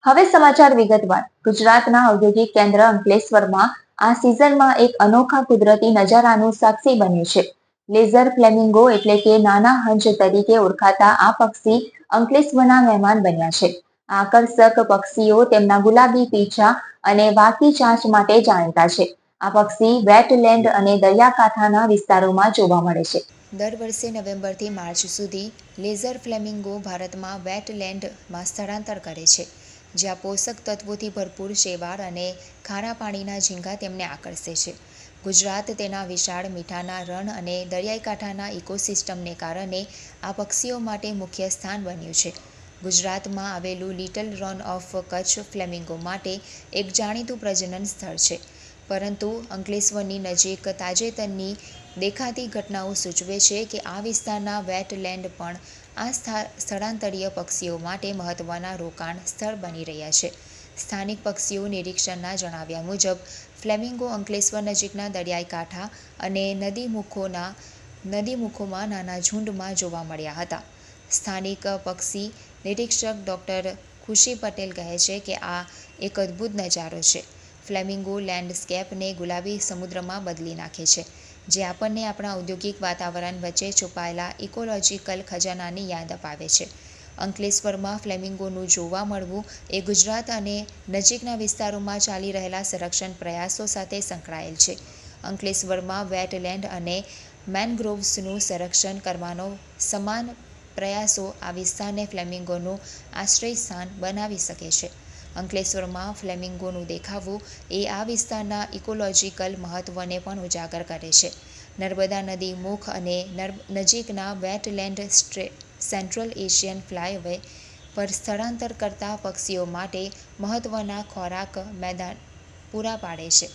હવે સમાચાર વિગતવાર. ગુજરાતના ઔદ્યોગિક કેન્દ્ર અંકલેશ્વરમાં આ સિઝનમાં એક અનોખા કુદરતી નજારાનું સાક્ષી બન્યું છે. લેઝર ફ્લેમિંગો એટલે કે નાના હંસ તરીકે ઓળખાતા આ પક્ષી અંકલેશ્વરના મહેમાન બન્યા છે. આ આકર્ષક પક્ષીઓ તેમના ગુલાબી પીંછા અને વાકી ચાંચ માટે જાણીતા છે. આ પક્ષી વેટલેન્ડ અને દરિયાકાંઠાના વિસ્તારોમાં જોવા મળે છે. દર વર્ષે નવેમ્બરથી માર્ચ સુધી લેઝર ફ્લેમિંગો ભારતમાં વેટલેન્ડમાં સ્થળાંતર કરે છે, જ્યાં પોષક તત્વોથી ભરપૂર શેવાળ અને ખારા પાણીના ઝીંગા તેમને આકર્ષે છે. ગુજરાત તેના વિશાળ મીઠાના રણ અને દરિયાઈ કાંઠાના ઇકોસિસ્ટમને કારણે આ પક્ષીઓ માટે મુખ્ય સ્થાન બન્યું છે. ગુજરાતમાં આવેલું little run of Kutch flamingo માટે એક જાણીતું પ્રજનન સ્થળ છે, પરંતુ અંકલેશ્વરની નજીક તાજેતરની દેખાતી ઘટનાઓ સૂચવે છે કે આ વિસ્તારના વેટલેન્ડ પણ આ સ્થળાંતરીય પક્ષીઓ માટે મહત્વના રોકાણ સ્થળ બની રહ્યા છે. સ્થાનિક પક્ષીઓ નિરીક્ષણના જણાવ્યા મુજબ ફ્લેમિંગો અંકલેશ્વર નજીકના દરિયાઈ કાંઠા અને નદીમુખોમાં નાના ઝુંડમાં જોવા મળ્યા હતા. સ્થાનિક પક્ષી નિરીક્ષક ડોક્ટર ખુશી પટેલ કહે છે કે આ એક અદ્ભુત નજારો છે. ફ્લેમિંગો લેન્ડસ્કેપને ગુલાબી સમુદ્રમાં બદલી નાખે છે, જે આપણને આપણા ઔદ્યોગિક વાતાવરણ વચ્ચે છુપાયેલા ઇકોલોજીકલ ખજાનાની યાદ અપાવે છે. અંકલેશ્વરમાં ફ્લેમિંગોનું જોવા મળવું એ ગુજરાત અને નજીકના વિસ્તારોમાં ચાલી રહેલા સંરક્ષણ પ્રયાસો સાથે સંકળાયેલ છે. અંકલેશ્વરમાં વેટલેન્ડ અને મેનગ્રોવ્સનું સંરક્ષણ કરવાનો સમાન પ્રયાસો આ વિસ્તારને ફ્લેમિંગોનું આશ્રયસ્થાન બનાવી શકે છે. અંકલેશ્વરમાં ફ્લેમિંગોનું દેખાવું એ આ વિસ્તારના ઇકોલોજીકલ મહત્વને પણ ઉજાગર કરે છે. નર્મદા નદી મુખ અને નજીકના વેટલેન્ડ સેન્ટ્રલ એશિયન ફ્લાયવે પર સ્થળાંતર કરતા પક્ષીઓ માટે મહત્વના ખોરાક મેદાન પૂરા પાડે છે.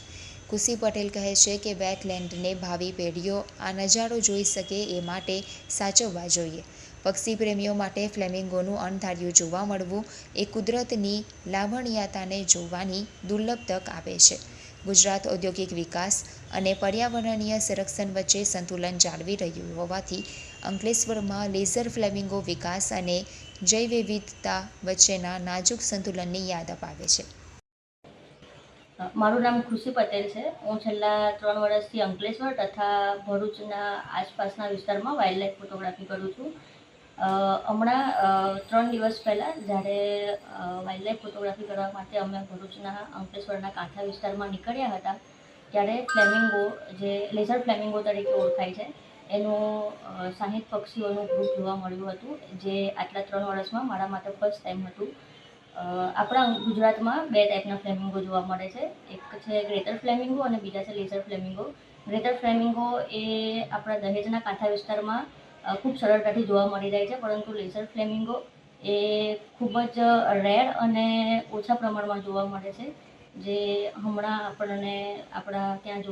ખુશી પટેલ કહે છે કે વેટલેન્ડને ભાવિ પેઢીઓ આ નજારો જોઈ શકે એ માટે સાચવવા જોઈએ. પક્ષી પ્રેમીઓ માટે ફ્લેમિંગોનું અણધાર્યું જોવા મળવું એ કુદરતની લાવણ્યતાને જોવાની દુર્લભ તક આપે છે. ગુજરાત ઔદ્યોગિક વિકાસ અને પર્યાવરણીય સંરક્ષણ વચ્ચે સંતુલન જાળવી રહ્યું હોવાથી અંકલેશ્વરમાં લેઝર ફ્લેમિંગો વિકાસ અને જૈવવિવિધતા વચ્ચેના નાજુક સંતુલનની યાદ અપાવે છે. મારું નામ ખુશી પટેલ છે. હું છેલ્લા 3 વર્ષથી અંકલેશ્વર તથા ભરૂચના આસપાસના વિસ્તારમાં વાઇલ્ડલાઇફ ફોટોગ્રાફી કરું છું. હમણાં 3 દિવસ પહેલાં જ્યારે વાઇલ્ડલાઇફ ફોટોગ્રાફી કરવા માટે અમે ભરૂચના અંકલેશ્વરના કાંઠા વિસ્તારમાં નીકળ્યા હતા, ત્યારે ફ્લેમિંગો, જે લેઝર ફ્લેમિંગો તરીકે ઓળખાય છે, એનું 60 પક્ષીઓનું ગ્રુપ જોવા મળ્યું હતું, જે આટલા 3 વર્ષમાં મારા માટે ફર્સ્ટ ટાઈમ હતું. આપણા ગુજરાતમાં 2 ટાઈપના ફ્લેમિંગો જોવા મળે છે. એક છે ગ્રેટર ફ્લેમિંગો અને બીજા છે લેઝર ફ્લેમિંગો. ગ્રેટર ફ્લેમિંગો એ આપણા દહેજના કાંઠા વિસ્તારમાં ખૂબ સરળતાથી જોવા મળી જાય છે, પરંતુ લેઝર ફ્લેમિંગો એ ખૂબ જ રેર અને ઓછા પ્રમાણમાં જોવા મળે છે, જે હમણાં આપણને આપણા ત્યાં